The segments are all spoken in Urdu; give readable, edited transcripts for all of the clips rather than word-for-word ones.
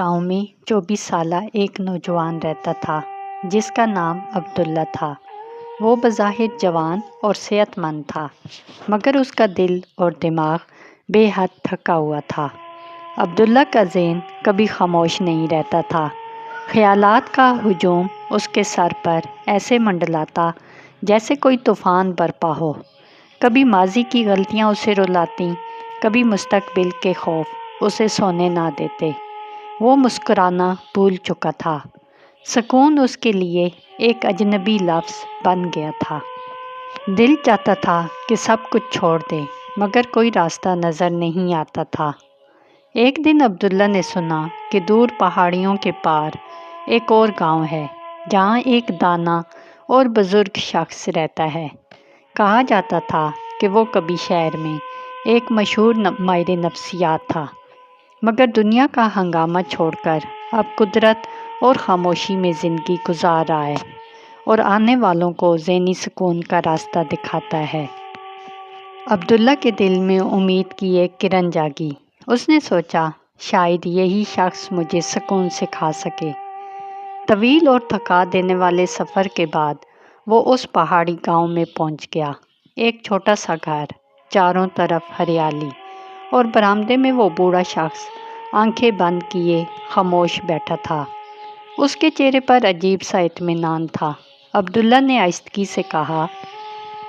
گاؤں میں 24 سالہ ایک نوجوان رہتا تھا جس کا نام عبداللہ تھا۔ وہ بظاہر جوان اور صحت مند تھا، مگر اس کا دل اور دماغ بے حد تھکا ہوا تھا۔ عبداللہ کا ذہن کبھی خاموش نہیں رہتا تھا۔ خیالات کا ہجوم اس کے سر پر ایسے منڈلاتا جیسے کوئی طوفان برپا ہو۔ کبھی ماضی کی غلطیاں اسے رلاتی، کبھی مستقبل کے خوف اسے سونے نہ دیتے۔ وہ مسکرانا بھول چکا تھا۔ سکون اس کے لیے ایک اجنبی لفظ بن گیا تھا۔ دل چاہتا تھا کہ سب کچھ چھوڑ دے، مگر کوئی راستہ نظر نہیں آتا تھا۔ ایک دن عبداللہ نے سنا کہ دور پہاڑیوں کے پار ایک اور گاؤں ہے جہاں ایک دانا اور بزرگ شخص رہتا ہے۔ کہا جاتا تھا کہ وہ کبھی شہر میں ایک مشہور ماہر نفسیات تھا، مگر دنیا کا ہنگامہ چھوڑ کر اب قدرت اور خاموشی میں زندگی گزار رہا ہے اور آنے والوں کو ذہنی سکون کا راستہ دکھاتا ہے۔ عبداللہ کے دل میں امید کی ایک کرن جاگی۔ اس نے سوچا شاید یہی شخص مجھے سکون سکھا سکے۔ طویل اور تھکا دینے والے سفر کے بعد وہ اس پہاڑی گاؤں میں پہنچ گیا۔ ایک چھوٹا سا گھر، چاروں طرف ہریالی، اور برآمدے میں وہ بوڑھا شخص آنکھیں بند کیے خاموش بیٹھا تھا۔ اس کے چہرے پر عجیب سا اطمینان تھا۔ عبداللہ نے آہستگی سے کہا،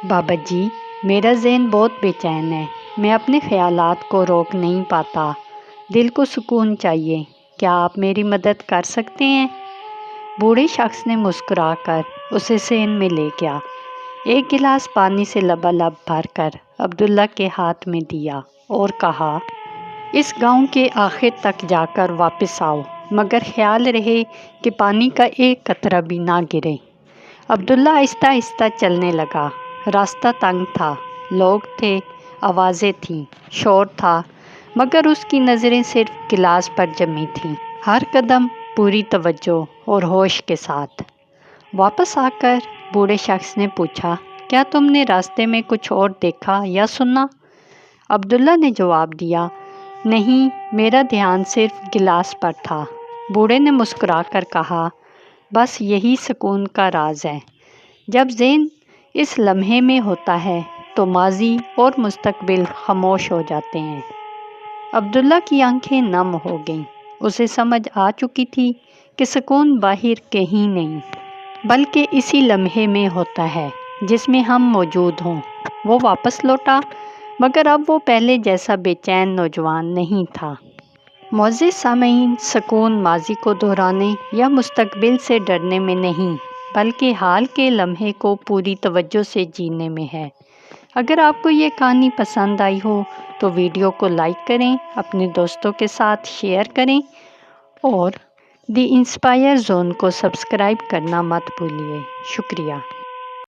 بابا جی، میرا ذہن بہت بے چین ہے، میں اپنے خیالات کو روک نہیں پاتا، دل کو سکون چاہیے، کیا آپ میری مدد کر سکتے ہیں؟ بوڑھے شخص نے مسکرا کر اسے صحن میں لے گیا، ایک گلاس پانی سے لبالب بھر کر عبداللہ کے ہاتھ میں دیا اور کہا، اس گاؤں کے آخر تک جا کر واپس آؤ، مگر خیال رہے کہ پانی کا ایک قطرہ بھی نہ گرے۔ عبداللہ آہستہ آہستہ چلنے لگا۔ راستہ تنگ تھا، لوگ تھے، آوازیں تھیں، شور تھا، مگر اس کی نظریں صرف گلاس پر جمی تھیں، ہر قدم پوری توجہ اور ہوش کے ساتھ۔ واپس آ کر بوڑھے شخص نے پوچھا، کیا تم نے راستے میں کچھ اور دیکھا یا سنا؟ عبداللہ نے جواب دیا، نہیں، میرا دھیان صرف گلاس پر تھا۔ بوڑھے نے مسکرا کر کہا، بس یہی سکون کا راز ہے۔ جب ذہن اس لمحے میں ہوتا ہے تو ماضی اور مستقبل خاموش ہو جاتے ہیں۔ عبداللہ کی آنکھیں نم ہو گئیں۔ اسے سمجھ آ چکی تھی کہ سکون باہر کہیں نہیں، بلکہ اسی لمحے میں ہوتا ہے جس میں ہم موجود ہوں۔ وہ واپس لوٹا، مگر اب وہ پہلے جیسا بے چین نوجوان نہیں تھا۔ معزز سامعین، سکون ماضی کو دہرانے یا مستقبل سے ڈرنے میں نہیں، بلکہ حال کے لمحے کو پوری توجہ سے جینے میں ہے۔ اگر آپ کو یہ کہانی پسند آئی ہو تو ویڈیو کو لائک کریں، اپنے دوستوں کے ساتھ شیئر کریں اور دی انسپائر زون کو سبسکرائب کرنا مت بھولیے۔ شکریہ۔